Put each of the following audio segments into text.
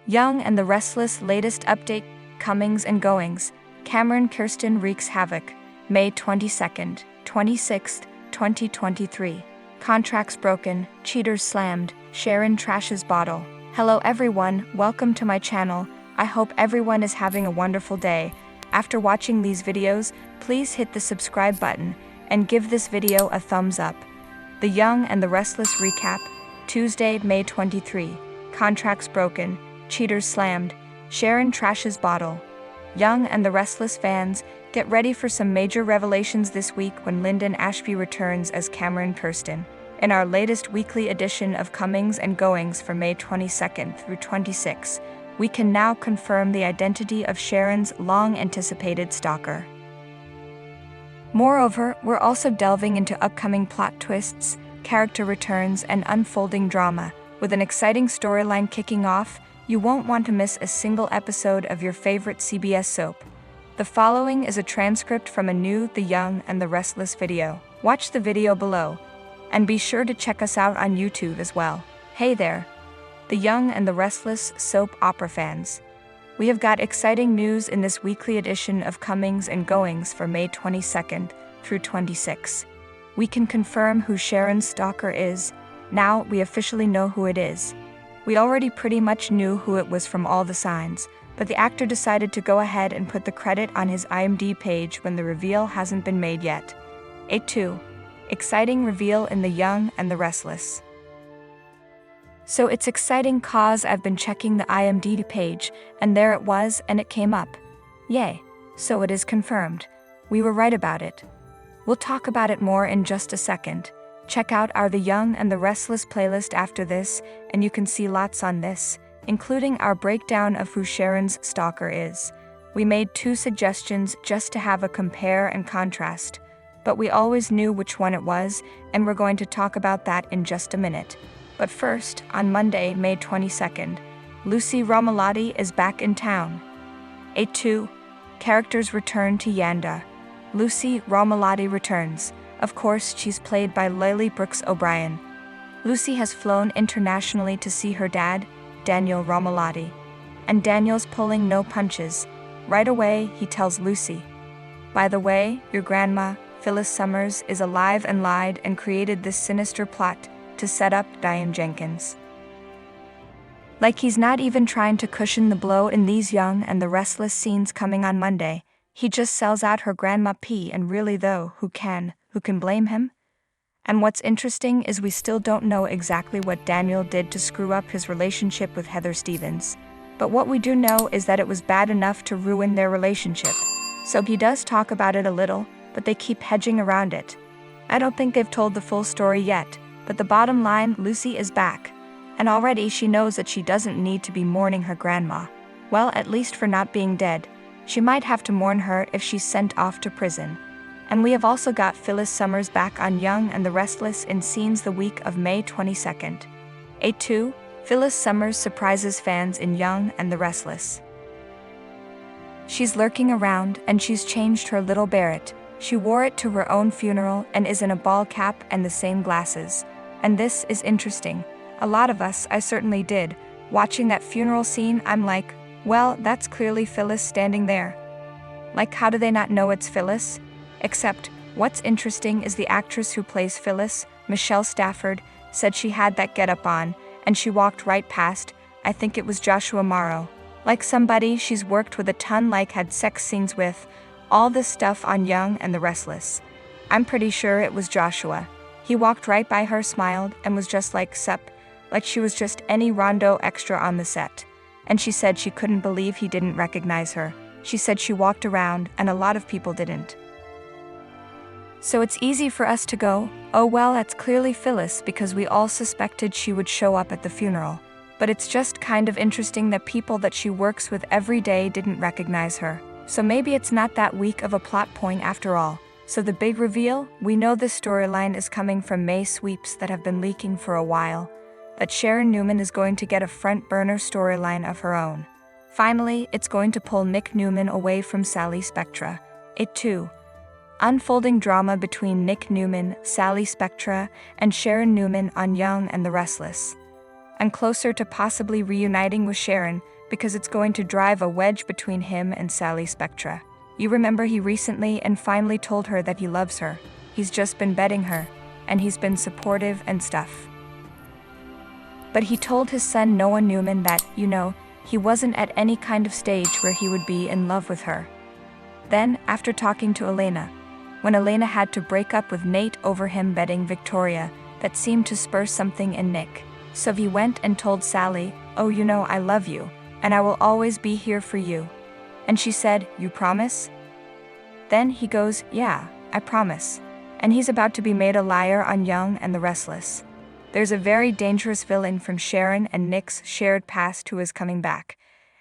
Young and the Restless latest update, comings and goings. Cameron Kirsten wreaks havoc. May 22nd, 26th, 2023. Contracts broken, cheaters slammed, Sharon trashes bottle. Hello everyone, welcome to my channel. I hope everyone is having a wonderful day. After watching these videos, please hit the subscribe button and give this video a thumbs up. The Young and the Restless recap. Tuesday, May 23. Contracts broken, cheaters slammed, Sharon trashes bottle. Young and the Restless fans, get ready for some major revelations this week when Lyndon Ashby returns as Cameron Kirsten. In our latest weekly edition of Comings and Goings for May 22nd through 26, we can now confirm the identity of Sharon's long-anticipated stalker. Moreover, we're also delving into upcoming plot twists, character returns, and unfolding drama. With an exciting storyline kicking off, you won't want to miss a single episode of your favorite CBS soap. The following is a transcript from a new The Young and the Restless video. Watch the video below, and be sure to check us out on YouTube as well. Hey there, The Young and the Restless soap opera fans. We have got exciting news in this weekly edition of Comings and Goings for May 22nd through 26. We can confirm who Sharon's stalker is. Now we officially know who it is. We already pretty much knew who it was from all the signs, but the actor decided to go ahead and put the credit on his IMDb page when the reveal hasn't been made yet. 8-2. Exciting reveal in The Young and the Restless. So it's exciting cause I've been checking the IMDb page, and there it was, and it came up. Yay. So it is confirmed. We were right about it. We'll talk about it more in just a second. Check out our The Young and the Restless playlist after this, and you can see lots on this, including our breakdown of who Sharon's stalker is. We made 2 suggestions just to have a compare and contrast, but we always knew which one it was, and we're going to talk about that in just a minute. But first, on Monday, May 22nd, Lucy Romalotti is back in town. 8-2. Characters return to Yanda. Lucy Romalotti returns. Of course, she's played by Lily Brooks O'Brien. Lucy has flown internationally to see her dad, Daniel Romalotti. And Daniel's pulling no punches. Right away, he tells Lucy, "By the way, your grandma, Phyllis Summers, is alive and lied and created this sinister plot to set up Diane Jenkins." Like he's not even trying to cushion the blow in these Young and the Restless scenes coming on Monday. He just sells out her grandma P, and really though, who can blame him? And what's interesting is we still don't know exactly what Daniel did to screw up his relationship with Heather Stevens. But what we do know is that it was bad enough to ruin their relationship. So he does talk about it a little, but they keep hedging around it. I don't think they've told the full story yet, but the bottom line, Lucy is back. And already she knows that she doesn't need to be mourning her grandma. Well, at least for not being dead. She might have to mourn her if she's sent off to prison. And we have also got Phyllis Summers back on Young and the Restless in scenes the week of May 22nd. 8-2. Phyllis Summers surprises fans in Young and the Restless. She's lurking around, and she's changed her little Barrett. She wore it to her own funeral and is in a ball cap and the same glasses. And this is interesting. A lot of us, I certainly did, watching that funeral scene, I'm like, well, that's clearly Phyllis standing there. Like, how do they not know it's Phyllis? Except, what's interesting is the actress who plays Phyllis, Michelle Stafford, said she had that getup on, and she walked right past, I think it was Joshua Morrow. Like somebody she's worked with a ton, like had sex scenes with, all this stuff on Young and the Restless. I'm pretty sure it was Joshua. He walked right by her, smiled, and was just like, sup, like she was just any Rondo extra on the set. And she said she couldn't believe he didn't recognize her. She said she walked around, and a lot of people didn't. So it's easy for us to go, oh well, that's clearly Phyllis, because we all suspected she would show up at the funeral. But it's just kind of interesting that people that she works with every day didn't recognize her. So maybe it's not that weak of a plot point after all. So the big reveal, we know this storyline is coming from May sweeps that have been leaking for a while. That Sharon Newman is going to get a front burner storyline of her own. Finally, it's going to pull Nick Newman away from Sally Spectra. 8-2. Unfolding drama between Nick Newman, Sally Spectra, and Sharon Newman on Young and the Restless. and closer to possibly reuniting with Sharon because it's going to drive a wedge between him and Sally Spectra. You remember he recently and finally told her that he loves her. He's just been betting her, and he's been supportive and stuff. But he told his son Noah Newman that, he wasn't at any kind of stage where he would be in love with her. Then, after talking to Elena, when Elena had to break up with Nate over him betting Victoria, that seemed to spur something in Nick. So he went and told Sally, "Oh, I love you, and I will always be here for you." And she said, "You promise?" Then he goes, "Yeah, I promise." And he's about to be made a liar on Young and the Restless. There's a very dangerous villain from Sharon and Nick's shared past who is coming back,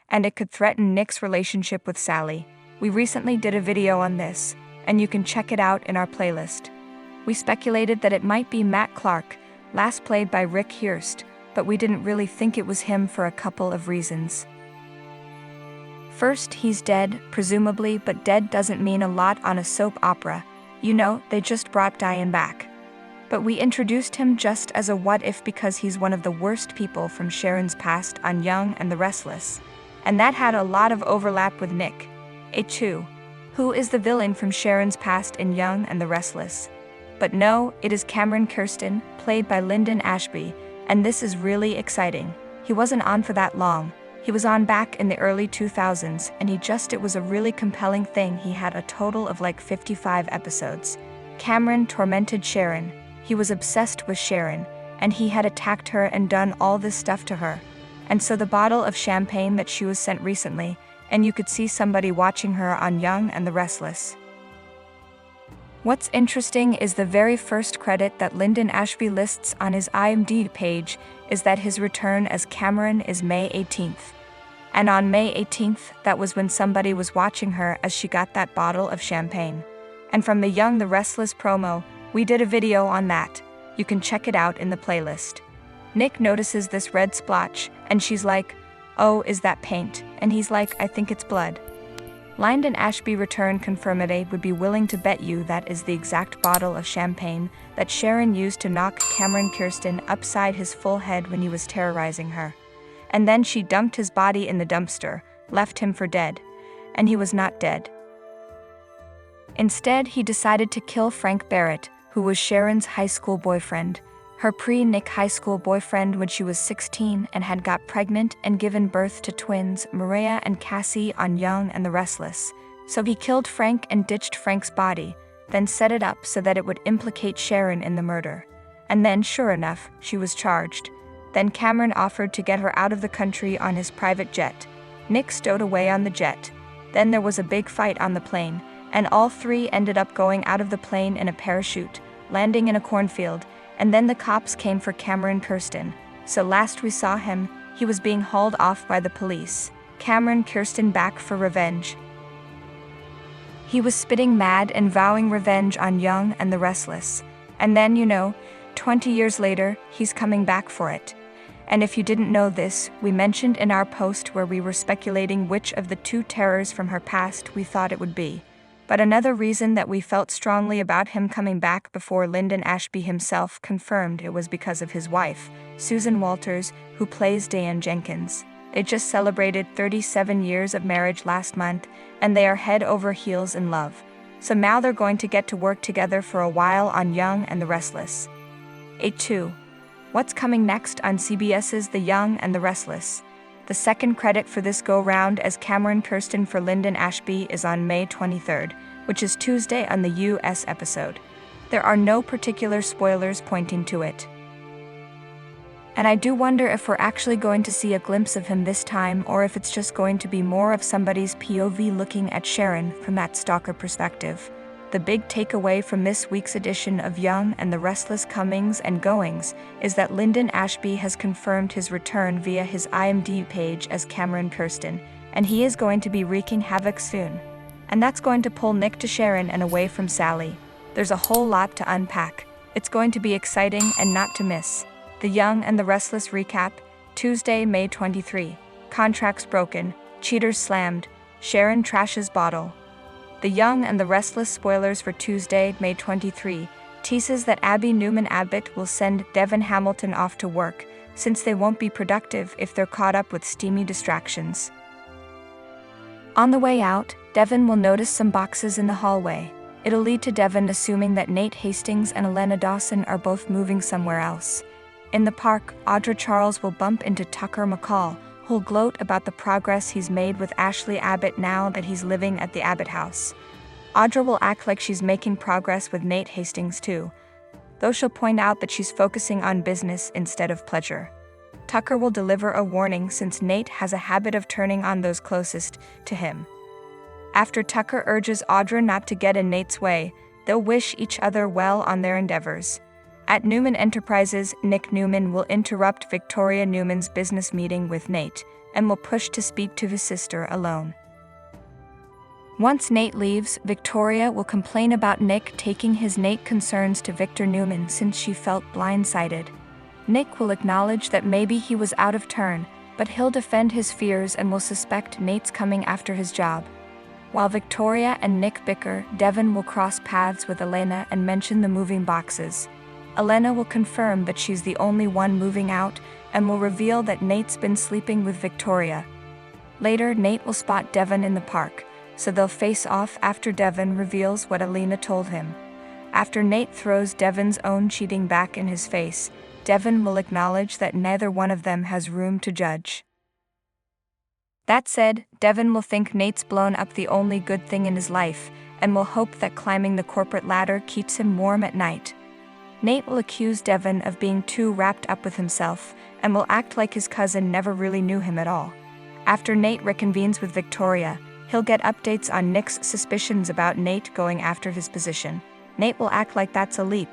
and it could threaten Nick's relationship with Sally. We recently did a video on this, and you can check it out in our playlist. We speculated that it might be Matt Clark, last played by Rick Hurst, but we didn't really think it was him for a couple of reasons. First, he's dead, presumably, but dead doesn't mean a lot on a soap opera. They just brought Diane back. But we introduced him just as a what-if because he's one of the worst people from Sharon's past on Young and the Restless. And that had a lot of overlap with Nick. A2. Who is the villain from Sharon's past in Young and the Restless? But no, it is Cameron Kirsten, played by Lyndon Ashby, and this is really exciting. He wasn't on for that long. He was on back in the early 2000s, and it was a really compelling thing. He had a total of 55 episodes. Cameron tormented Sharon. He was obsessed with Sharon, and he had attacked her and done all this stuff to her. And so the bottle of champagne that she was sent recently, and you could see somebody watching her on Young and the Restless. What's interesting is the very first credit that Lyndon Ashby lists on his IMDb page is that his return as Cameron is May 18th. And on May 18th, that was when somebody was watching her as she got that bottle of champagne. And from the Young the Restless promo, we did a video on that. You can check it out in the playlist. Nick notices this red splotch, and she's like, "Oh, is that paint?" And he's like, "I think it's blood." Lyndon Ashby return confirmed would be willing to bet you that is the exact bottle of champagne that Sharon used to knock Cameron Kirsten upside his full head when he was terrorizing her. And then she dumped his body in the dumpster, left him for dead. And he was not dead. Instead, he decided to kill Frank Barrett, who was Sharon's high school boyfriend, her pre-Nick high school boyfriend when she was 16 and had got pregnant and given birth to twins Maria and Cassie on Young and the Restless. So he killed Frank and ditched Frank's body, then set it up so that it would implicate Sharon in the murder. And then, sure enough, she was charged. Then Cameron offered to get her out of the country on his private jet. Nick stowed away on the jet. Then there was a big fight on the plane, and all three ended up going out of the plane in a parachute, landing in a cornfield, and then the cops came for Cameron Kirsten. So last we saw him, he was being hauled off by the police. Cameron Kirsten back for revenge. He was spitting mad and vowing revenge on Young and the Restless. And then, 20 years later, he's coming back for it. And if you didn't know this, we mentioned in our post where we were speculating which of the two terrors from her past we thought it would be. But another reason that we felt strongly about him coming back before Lyndon Ashby himself confirmed it was because of his wife, Susan Walters, who plays Diane Jenkins. They just celebrated 37 years of marriage last month, and they are head over heels in love. So now they're going to get to work together for a while on Young and the Restless. 8-2. What's coming next on CBS's The Young and the Restless? The second credit for this go-round as Cameron Kirsten for Lyndon Ashby is on May 23rd, which is Tuesday on the US episode. There are no particular spoilers pointing to it. And I do wonder if we're actually going to see a glimpse of him this time, or if it's just going to be more of somebody's POV looking at Sharon from that stalker perspective. The big takeaway from this week's edition of Young and the Restless comings and goings is that Lyndon Ashby has confirmed his return via his IMDb page as Cameron Kirsten, and he is going to be wreaking havoc soon. And that's going to pull Nick to Sharon and away from Sally. There's a whole lot to unpack. It's going to be exciting and not to miss. The Young and the Restless recap, Tuesday, May 23. Contracts broken, cheaters slammed, Sharon trashes bottle. The Young and the Restless spoilers for Tuesday, May 23, teases that Abby Newman Abbott will send Devin Hamilton off to work, since they won't be productive if they're caught up with steamy distractions. On the way out, Devon will notice some boxes in the hallway. It'll lead to Devon assuming that Nate Hastings and Elena Dawson are both moving somewhere else. In the park, Audra Charles will bump into Tucker McCall, who'll gloat about the progress he's made with Ashley Abbott now that he's living at the Abbott house. Audra will act like she's making progress with Nate Hastings too, though she'll point out that she's focusing on business instead of pleasure. Tucker will deliver a warning since Nate has a habit of turning on those closest to him. After Tucker urges Audra not to get in Nate's way, they'll wish each other well on their endeavors. At Newman Enterprises, Nick Newman will interrupt Victoria Newman's business meeting with Nate and will push to speak to his sister alone. Once Nate leaves, Victoria will complain about Nick taking his Nate concerns to Victor Newman since she felt blindsided. Nick will acknowledge that maybe he was out of turn, but he'll defend his fears and will suspect Nate's coming after his job. While Victoria and Nick bicker, Devon will cross paths with Elena and mention the moving boxes. Elena will confirm that she's the only one moving out and will reveal that Nate's been sleeping with Victoria. Later, Nate will spot Devon in the park, so they'll face off after Devon reveals what Elena told him. After Nate throws Devon's own cheating back in his face, Devon will acknowledge that neither one of them has room to judge. That said, Devon will think Nate's blown up the only good thing in his life, and will hope that climbing the corporate ladder keeps him warm at night. Nate will accuse Devon of being too wrapped up with himself, and will act like his cousin never really knew him at all. After Nate reconvenes with Victoria, he'll get updates on Nick's suspicions about Nate going after his position. Nate will act like that's a leap,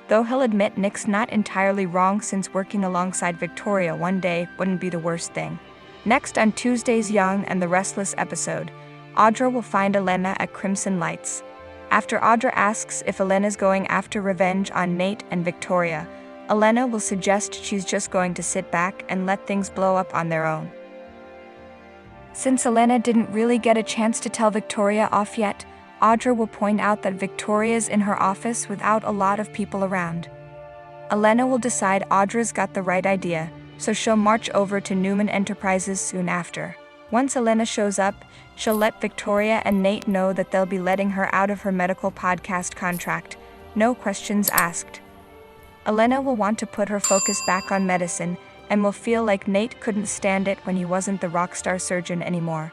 though he'll admit Nick's not entirely wrong since working alongside Victoria one day wouldn't be the worst thing. Next on Tuesday's Young and the Restless episode, Audra will find Elena at Crimson Lights. After Audra asks if Elena's going after revenge on Nate and Victoria, Elena will suggest she's just going to sit back and let things blow up on their own. Since Elena didn't really get a chance to tell Victoria off yet, Audra will point out that Victoria's in her office without a lot of people around. Elena will decide Audra's got the right idea, so she'll march over to Newman Enterprises soon after. Once Elena shows up, she'll let Victoria and Nate know that they'll be letting her out of her medical podcast contract, no questions asked. Elena will want to put her focus back on medicine and will feel like Nate couldn't stand it when he wasn't the rock star surgeon anymore.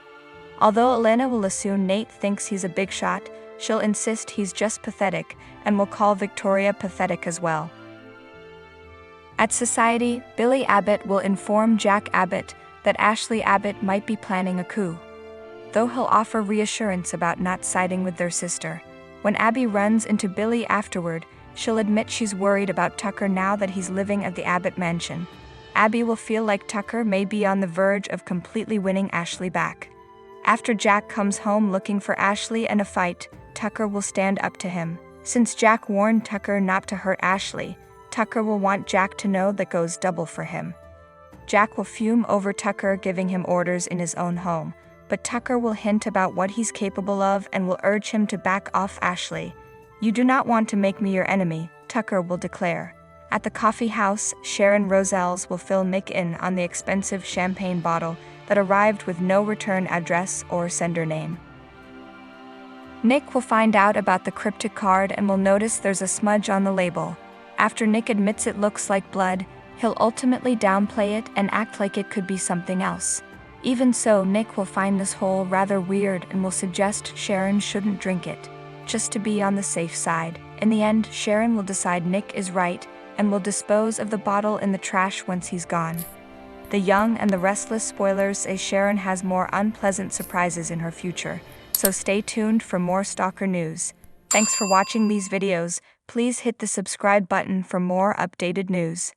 Although Elena will assume Nate thinks he's a big shot, she'll insist he's just pathetic and will call Victoria pathetic as well. At Society, Billy Abbott will inform Jack Abbott that Ashley Abbott might be planning a coup. Though he'll offer reassurance about not siding with their sister, when Abby runs into Billy afterward, she'll admit she's worried about Tucker now that he's living at the Abbott mansion. Abby will feel like Tucker may be on the verge of completely winning Ashley back. After Jack comes home looking for Ashley and a fight, Tucker will stand up to him. Since Jack warned Tucker not to hurt Ashley, Tucker will want Jack to know that goes double for him. Jack will fume over Tucker giving him orders in his own home, but Tucker will hint about what he's capable of and will urge him to back off Ashley. "You do not want to make me your enemy," Tucker will declare. At the coffee house, Sharon Roselles will fill Nick in on the expensive champagne bottle that arrived with no return address or sender name. Nick will find out about the cryptic card and will notice there's a smudge on the label. After Nick admits it looks like blood, he'll ultimately downplay it and act like it could be something else. Even so, Nick will find this hole rather weird and will suggest Sharon shouldn't drink it, just to be on the safe side. In the end, Sharon will decide Nick is right and will dispose of the bottle in the trash once he's gone. The Young and the Restless spoilers say Sharon has more unpleasant surprises in her future, so stay tuned for more stalker news. Thanks for watching these videos. Please hit the subscribe button for more updated news.